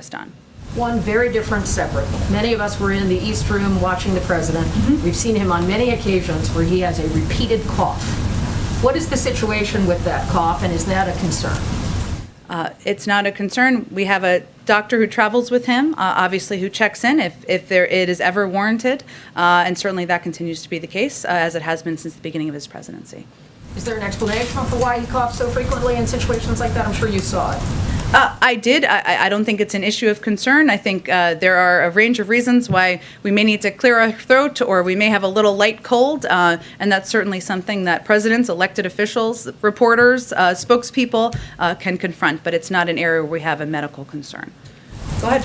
focused on. One very different, separate. Many of us were in the East Room watching the president. We've seen him on many occasions where he has a repeated cough. What is the situation with that cough, and is that a concern? It's not a concern. We have a doctor who travels with him, obviously, who checks in if it is ever warranted, and certainly that continues to be the case, as it has been since the beginning of his presidency. Is there an explanation for why he coughs so frequently in situations like that? I'm sure you saw it. I did. I don't think it's an issue of concern. I think there are a range of reasons why we may need to clear our throat, or we may have a little light cold, and that's certainly something that presidents, elected officials, reporters, spokespeople can confront, but it's not an area where we have a medical concern. Go ahead.